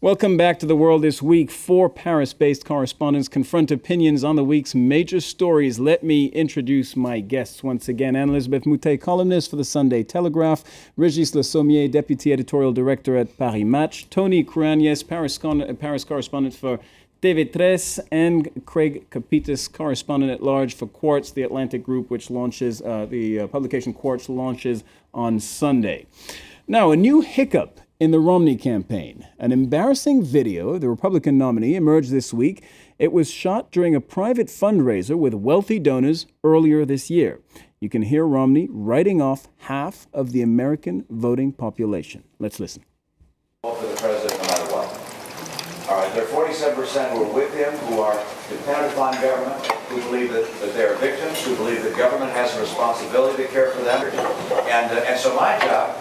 Welcome back to The World This Week. 4 Paris-based correspondents confront opinions on the week's major stories. Let me introduce my guests once again. Anne-Elisabeth Moutet, columnist for the Sunday Telegraph. Régis Le Sommier, deputy editorial director at Paris Match. Tony Crouagnes, Paris correspondent for TV3, and Craig Capitas, correspondent at large for Quartz, the Atlantic group, which launches, the publication Quartz launches on Sunday. Now, a new hiccup in the Romney campaign. An embarrassing video of the Republican nominee emerged this week. It was shot during a private fundraiser with wealthy donors earlier this year. You can hear Romney writing off half of the American voting population. Let's listen. For the president no matter what. All right, there are 47% who are with him, who are dependent upon government, who believe that they are victims, who believe that government has a responsibility to care for them. And so my job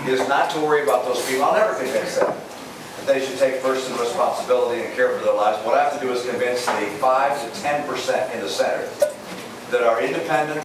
is not to worry about those people. I'll never convince them that they should take personal responsibility and care for their lives. What I have to do is convince the 5 to 10% in the Senate that are independent.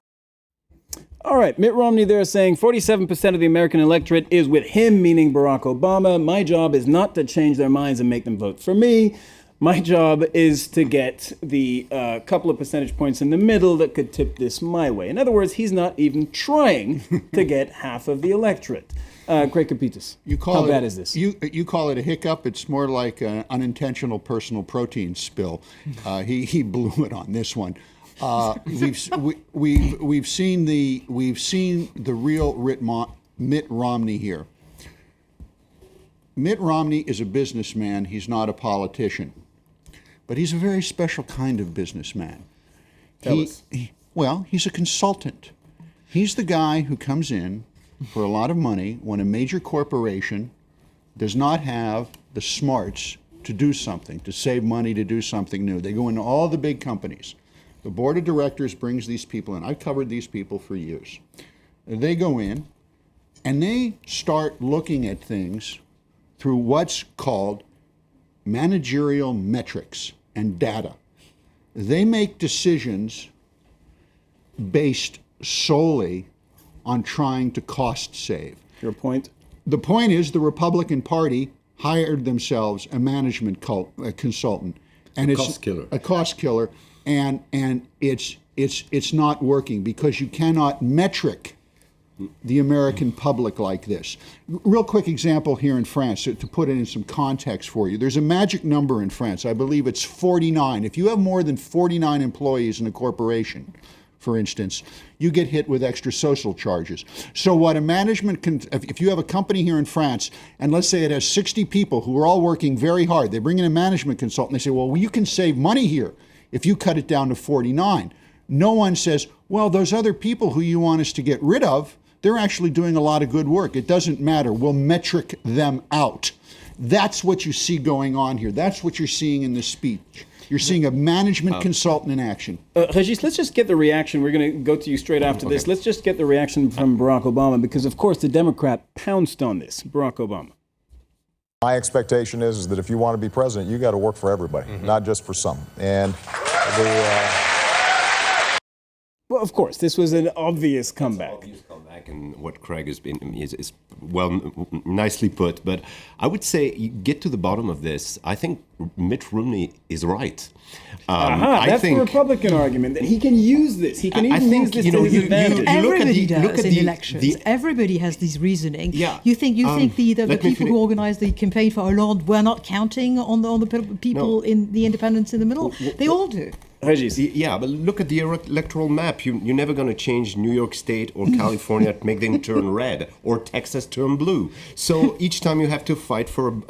All right, Mitt Romney there saying 47% of the American electorate is with him, meaning Barack Obama. My job is not to change their minds and make them vote for me. My job is to get the couple of percentage points in the middle that could tip this my way. In other words, he's not even trying to get half of the electorate. Craig Capitas, how bad is this? You call it a hiccup. It's more like an unintentional personal protein spill. He blew it on this one. We've seen the real Mitt Romney here. Mitt Romney is a businessman. He's not a politician, but he's a very special kind of businessman. Tell us. He's a consultant. He's the guy who comes in for a lot of money when a major corporation does not have the smarts to do something, to save money, to do something new. They go into all the big companies. The board of directors brings these people in. I've covered these people for years. They go in and they start looking at things through what's called managerial metrics and data. They make decisions based solely on trying to cost save. Your point? The point is the Republican Party hired themselves a management consultant, and it's a cost killer, and it's not working because you cannot metric the American public like this. Real quick example here in France, to put it in some context for you. There's a magic number in France. I believe it's 49. If you have more than 49 employees in a corporation, for instance, you get hit with extra social charges. So what a management if you have a company here in France, and let's say it has 60 people who are all working very hard, they bring in a management consultant, they say, well, you can save money here if you cut it down to 49. No one says, well, those other people who you want us to get rid of, they're actually doing a lot of good work. It doesn't matter. We'll metric them out. That's what you see going on here. That's what you're seeing in this speech. You're seeing a management consultant in action. Regis, let's just get the reaction. We're going to go to you straight after this. Let's just get the reaction from Barack Obama, because, of course, the Democrat pounced on this. Barack Obama. My expectation is that if you want to be president, you got to work for everybody, not just for some. And well, of course, this was an obvious comeback. And what Craig has been is well, nicely put. But I would say, you get to the bottom of this. I think Mitt Romney is right. That's the Republican argument, that he can use this. He can even use this to his advantage. Everybody does in elections. Everybody has this reasoning. Yeah. You think the people who organized the campaign for Hollande were not counting on the people in the independents in the middle? They all do. Regis. Yeah, but look at the electoral map. You're never going to change New York State or California to make them turn red, or Texas turn blue. So each time you have to fight for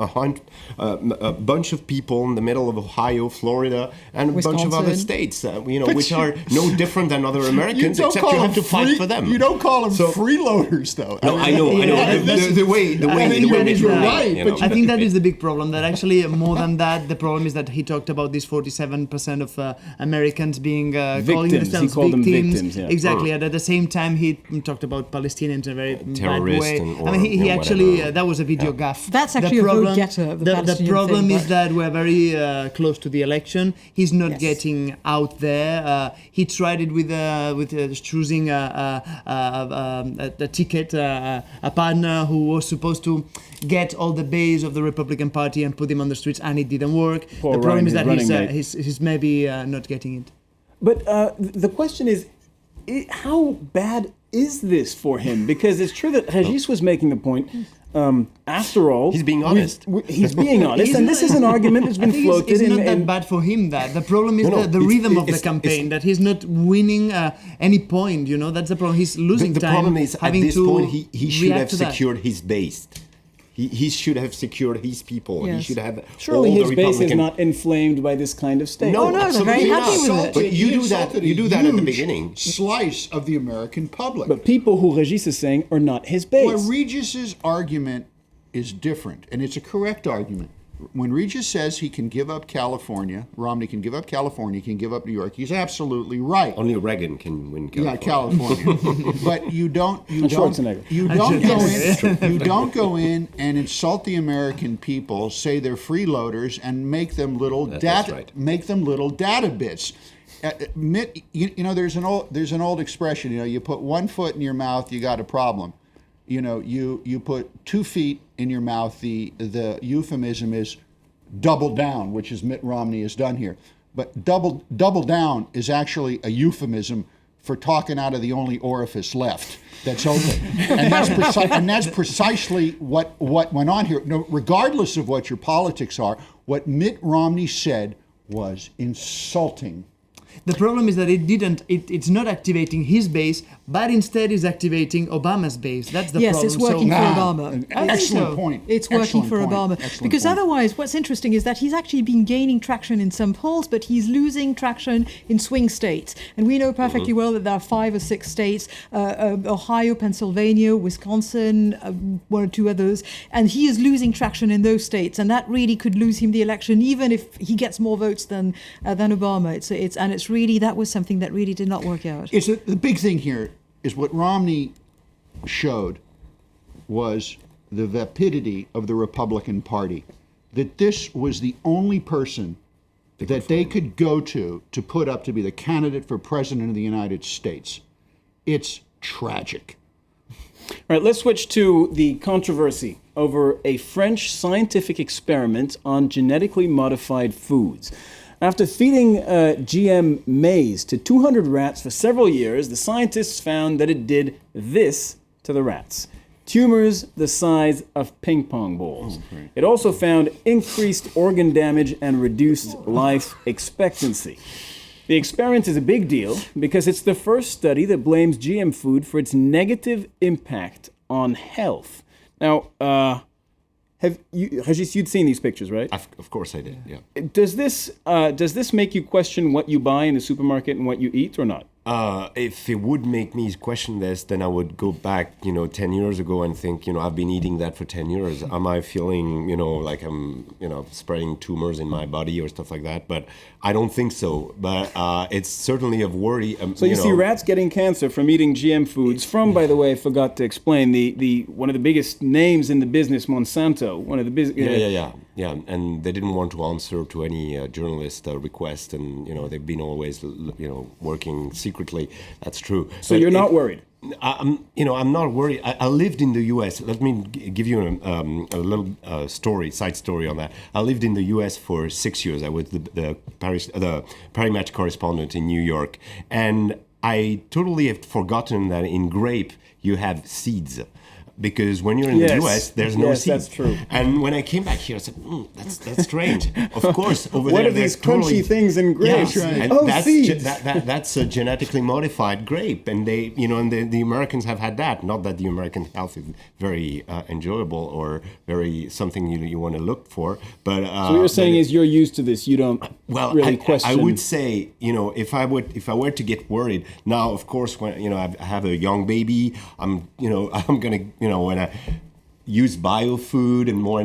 a bunch of people in the middle of Ohio, Florida, and a bunch of other states, which are no different than other Americans, except you have to fight for them. You don't call them freeloaders, though. No, I know. The way you're right. I think that is the big problem. That actually, more than that, the problem is that he talked about this 47% of Americans being calling Victims. themselves He called them victims. victims, yeah. Exactly. And at the same time, he talked about Palestinians in a very bad Terrorist way. and- I mean, he or actually whatever. that was a video gaffe. That's actually a vote getter of the the Palestinian problem thing, is but- that we're very close to the election. He's not Yes. getting out there. He tried it with choosing a ticket, a partner who was supposed to get all the base of the Republican Party and put him on the streets, and it didn't work. Paul The problem Ryan, is his that running mate. he's maybe not getting it. But the question is, how bad is this for him? Because it's true that Régis was making the point. After all, He's being honest. He's being honest, and this is an argument that's been I think floated. it's not that in bad for him. That the problem is No, the it's- rhythm of the it's- campaign. it's- That he's not winning any point. You know, that's the problem. He's losing The time. problem is, at having this to point, he should react have to that. secured his base. He should have secured his people. He Yes. should have Surely all his the base is Republican. not inflamed by this kind of state. Oh, no, they're very absolutely happy not. with it. But you He do that. insulted You a do that at the huge beginning. Slice of the American public. But people who Régis is saying are not his base. Well, Regis's argument is different, and it's a correct argument. When Regis says he can give up California, Romney can give up California, he can give up New York, he's absolutely right. Only Reagan can win Yeah, California. California. But you don't Schwarzenegger. you don't go in and insult the American people, say they're freeloaders, and make them little That's right. make them little data bits. You know, there's an old expression. You know, you put one foot in your mouth, you got a problem. You know, you put 2 feet in your mouth. The euphemism is double down, which is Mitt Romney has done here. But double down is actually a euphemism for talking out of the only orifice left that's open, and that's precisely what went on here. No, regardless of what your politics are, what Mitt Romney said was insulting. The problem is that it's not activating his base, but instead is activating Obama's base. That's the Yes, problem. it's working for Nah, Obama. an I think excellent so. point. It's working Excellent for point. Obama. Excellent Because point. otherwise, what's interesting is that he's actually been gaining traction in some polls, but he's losing traction in swing states. And we know perfectly well that there are 5 or 6 states, Ohio, Pennsylvania, Wisconsin, 1 or 2 others, and he is losing traction in those states. And that really could lose him the election, even if he gets more votes than Obama. It's really, that was something that really did not work out. The big thing here is what Romney showed was the vapidity of the Republican Party. That this was the only person that they could go to put up to be the candidate for president of the United States. It's tragic. All right, let's switch to the controversy over a French scientific experiment on genetically modified foods. After feeding GM maize to 200 rats for several years, the scientists found that it did this to the rats: tumors the size of ping pong balls. It also found increased organ damage and reduced life expectancy. The experiment is a big deal because it's the first study that blames GM food for its negative impact on health. Now, Régis, you'd seen these pictures, right? Of course I did, yeah. Does this make you question what you buy in the supermarket and what you eat, or not? If it would make me question this, then I would go back, 10 years ago and think, I've been eating that for 10 years. Am I feeling, like I'm, spreading tumors in my body or stuff like that? But I don't think so. But it's certainly of worry. So you see rats getting cancer from eating GM foods from, by the way, I forgot to explain, the one of the biggest names in the business, Monsanto. One of the biggest. Yeah, and they didn't want to answer to any journalist request, and they've been always working secretly. That's true. So you're not worried? I'm not worried. I lived in the U.S. Let me give you a little side story on that. I lived in the U.S. for 6 years. I was the Paris Match correspondent in New York, and I totally have forgotten that in grape you have seeds. Because when you're in the U.S., there's no seeds. That's true. And when I came back here, I said, that's strange. Of course, over what there, are these crunchy things in grapes? Yeah, Right. and seeds. That's a genetically modified grape, and they, and the Americans have had that. Not that the American health is very enjoyable or very something you want to look for, but so what you're saying is you're used to this. You don't really question. I would say, if I were to get worried now, of course, when I have a young baby, I'm gonna, when use biofood and more,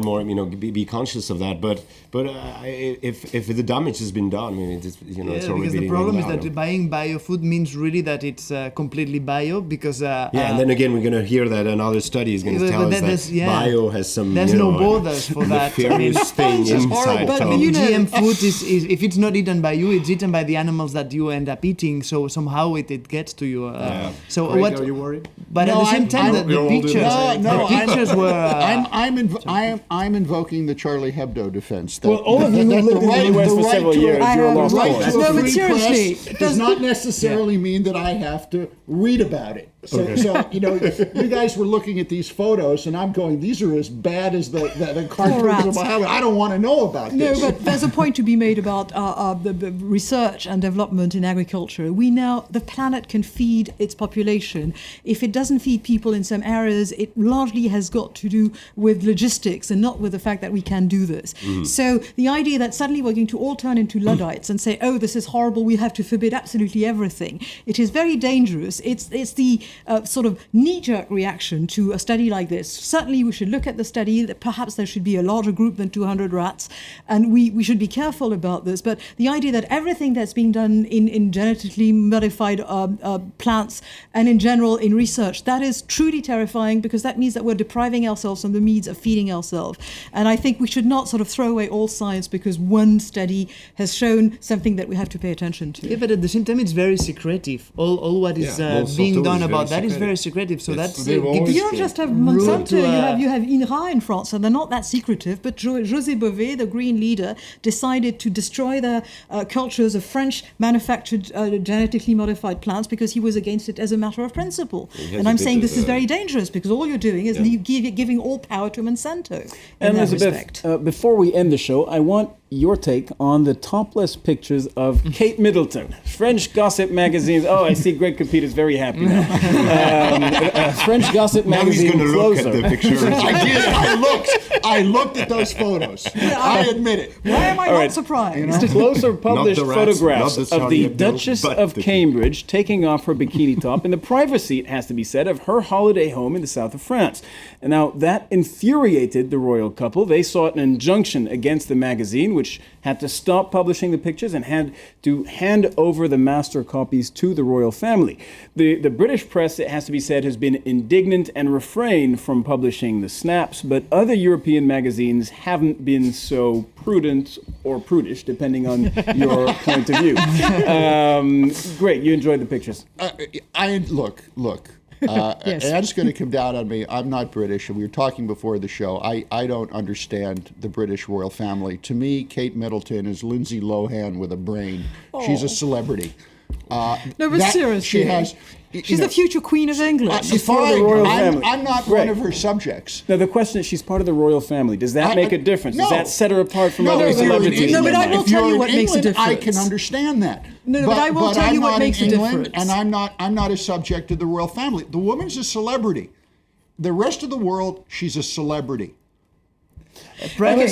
be conscious of that. But if the damage has been done, I mean, it's already because the been problem is done. that buying biofood means really that it's completely bio, because and then again we're going to hear that another study is going to tell us that bio has some there's no borders for that. nefarious thing inside. But so. GM food is if it's not eaten by you, it's eaten by the animals that you end up eating. So somehow it gets to you. So Craig, what? Are you worried? But No, at the same time, the pictures were. I'm invoking the Charlie Hebdo defense. Well, all of you who lived in the US for several years, you're a lost right cause. to No, a but free seriously, press does not necessarily mean that I have to read about it. So you guys were looking at these photos, and I'm going, these are as bad as the cartoons of Muhammad. I don't want to know about this. No, but there's a point to be made about the research and development in agriculture. The planet can feed its population. If it doesn't feed people in some areas, it largely has got to do with logistics and not with the fact that we can do this. So the idea that suddenly we're going to all turn into Luddites and say, oh, this is horrible, we have to forbid absolutely everything, it is very dangerous. It's the sort of knee-jerk reaction to a study like this. Certainly we should look at the study, that perhaps there should be a larger group than 200 rats, and we should be careful about this. But the idea that everything that's being done in genetically modified plants and in general in research, that is truly terrifying, because that means that we're depriving ourselves from the means of feeding ourselves. And I think we should not sort of throw away all science because one study has shown something that we have to pay attention to. Yeah, but at the same time, it's very secretive. All what is being done about that is very secretive. So that's You don't just have Monsanto, you have INRA in France, and they're not that secretive, but José Bové, the Green leader, decided to destroy the cultures of French manufactured genetically modified plants because he was against it as a matter of principle. And I'm saying this is very dangerous, because all you're doing is giving all power to Monsanto. And Elizabeth, before we end the show, I want your take on the topless pictures of Kate Middleton. French gossip magazines. Oh, I see Greg Capita is very happy now. French gossip magazine Closer. Look at the picture. I did. I looked at those photos. I admit it. Why am I not surprised? Closer published Not the rats, photographs not the of the Charlie Hebdo, Duchess but of the Cambridge taking off her bikini top in the privacy, it has to be said, of her holiday home in the south of France. And now that infuriated the royal couple. They sought an injunction against the magazine, which had to stop publishing the pictures and had to hand over the master copies to the royal family. The British press, it has to be said, has been indignant and refrained from publishing the snaps, but other European magazines haven't been so prudent or prudish, depending on your point of view. Great, you enjoyed the pictures. Look. Anne's going to come down on me. I'm not British, and we were talking before the show. I don't understand the British royal family. To me, Kate Middleton is Lindsay Lohan with a brain. She's a celebrity. No, but seriously, she's the future Queen of England. She's part of the royal family. I'm not one of her subjects. Now, the question is, she's part of the royal family. Does that make a difference? Does that set her apart from other if you're in celebrities? England- No, but I will if you're tell you in what makes a England, I difference. can understand that. No, but I will tell I'm you what not makes in a England, difference. And I'm not a subject to the royal family. The woman's a celebrity. The rest of the world, she's a celebrity. Wait a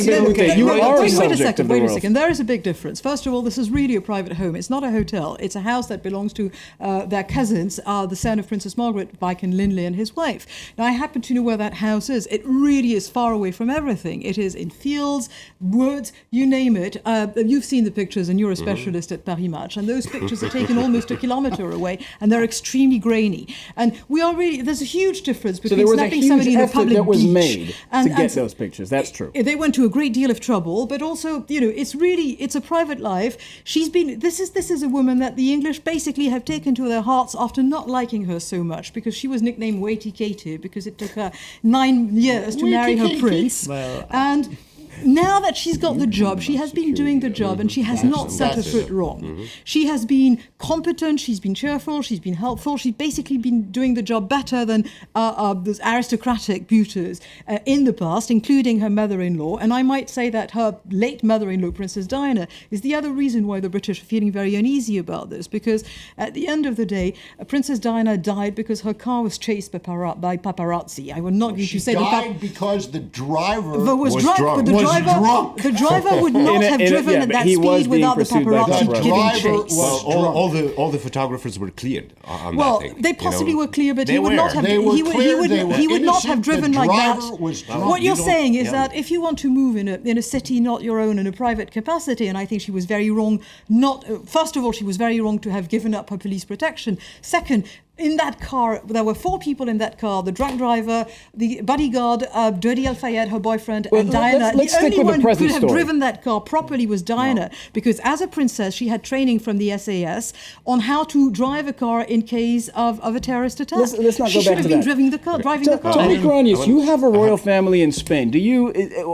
second. Wait a second. There is a big difference. First of all, this is really a private home. It's not a hotel. It's a house that belongs to their cousins, the son of Princess Margaret, Viscount Linley, and his wife. Now, I happen to know where that house is. It really is far away from everything. It is in fields, woods, you name it. You've seen the pictures, and you're a specialist at Paris Match. And those pictures are taken almost a kilometre away, and they're extremely grainy. And there's a huge difference between snapping somebody in a public that was beach made to get those pictures. That's true. They went to a great deal of trouble, but also, it's a private life. This is a woman that the English basically have taken to their hearts after not liking her so much, because she was nicknamed Waity Katie, because it took her 9 years to marry her prince. And now that she's got the job, she has been doing the job, and she has not set her foot wrong. She has been competent, she's been cheerful, she's been helpful, she's basically been doing the job better than those aristocratic beauties in the past, including her mother-in-law. And I might say that her late mother-in-law, Princess Diana, is the other reason why the British are feeling very uneasy about this, because at the end of the day, Princess Diana died because her car was chased by paparazzi. I will not going to say died because the driver was drunk. But the the driver would not have driven at that speed without the paparazzi giving chase. All the photographers were cleared on Well, that thing. they possibly were clear, but They he would were. not have. They were clear, they were he would not have innocent, driven the like that. driver was drunk. What you're You don't- saying is yeah. that if you want to move in a city not your own in a private capacity, and I think she was very wrong. Not first of all, she was very wrong to have given up her police protection. Second. In that car, there were 4 people in that car: the drunk driver, the bodyguard, Dirty Al Fayed, her boyfriend, and Diana. let's The stick only with the one who present could have story. driven that car properly was Diana, because as a princess, she had training from the SAS on how to drive a car in case of a terrorist attack. Let's not she go should back have to been that. driving the car. Tony Granius, you have a royal family in Spain. Do you?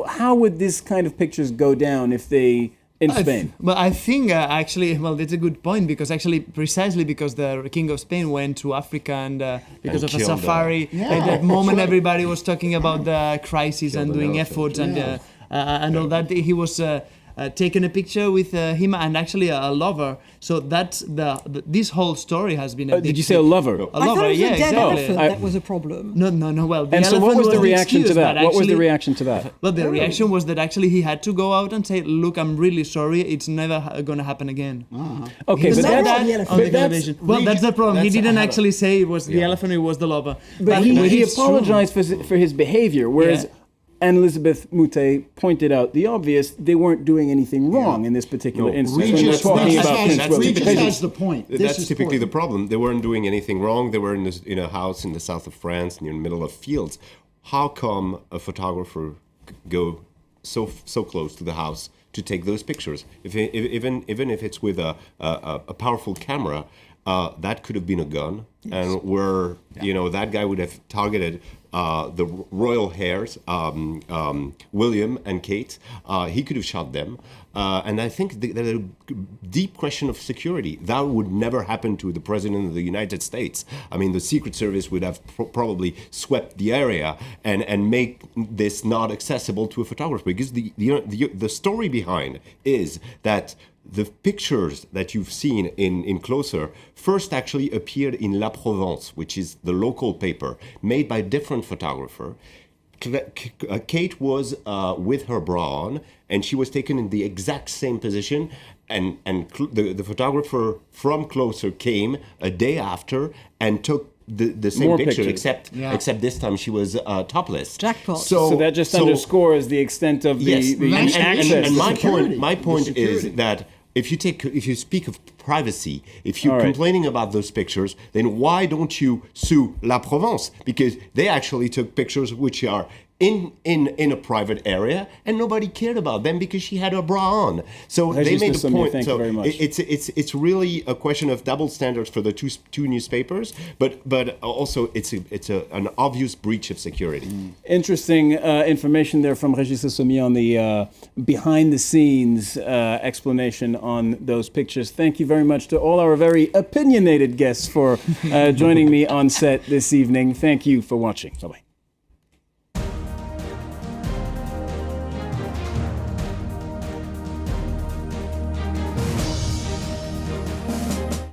How would this kind of pictures go down if they in Spain? Well, I think actually, well, that's a good point because actually, precisely because the King of Spain went to Africa and because And of a killed, safari, at that moment everybody was talking about the crisis and doing efforts and all that. He was taken a picture with him and actually a lover. So that's this whole story has been. Did you say a lover? A I thought lover, it was yeah, a dead exactly. elephant that was a problem. No. Well, the And so, what elephant was the the reaction to excuse, that? but What was the actually- reaction to that? Well, the reaction was that actually he had to go out and say, "Look, I'm really sorry. It's never going to happen again." Okay, He but said that's that on the but that's- television. Well, that's the problem. He didn't actually say it was the elephant; it was the lover. But he it's true. apologized for his behavior, whereas Anne Elizabeth Moutet pointed out the obvious: they weren't doing anything wrong in this particular instance. When they're Regis talking about has, Prince William. Regis has the point. This That's is typically the point. problem. They weren't doing anything wrong. They were in a house in the south of France, near the middle of fields. How come a photographer go so close to the house to take those pictures? Even if it's with a powerful camera, that could have been a gun, and where that guy would have targeted the royal heirs, William and Kate. He could have shot them, and I think there's a deep question of security that would never happen to the president of the United States. I mean, the Secret Service would have probably swept the area and make this not accessible to a photographer, because the story behind is that the pictures that you've seen in Closer first actually appeared in La Provence, which is the local paper, made by a different photographer. Kate was with her bra on, and she was taken in the exact same position, and the photographer from Closer came a day after and took the same More picture, pictures. except this time she was topless. Jackpot. So that just underscores the extent of the, Yes, the and access. my point is that if you speak of privacy, if you're All right. complaining about those pictures, then why don't you sue La Provence? Because they actually took pictures which are in a private area, and nobody cared about them because she had her bra on. So they Regis made a Dessommier, point. thank So you very much. it's really a question of double standards for the two newspapers, but also it's an obvious breach of security. Interesting information there from Regis Dessommier on the behind-the-scenes explanation on those pictures. Thank you very much to all our very opinionated guests for joining me on set this evening. Thank you for watching. Bye-bye.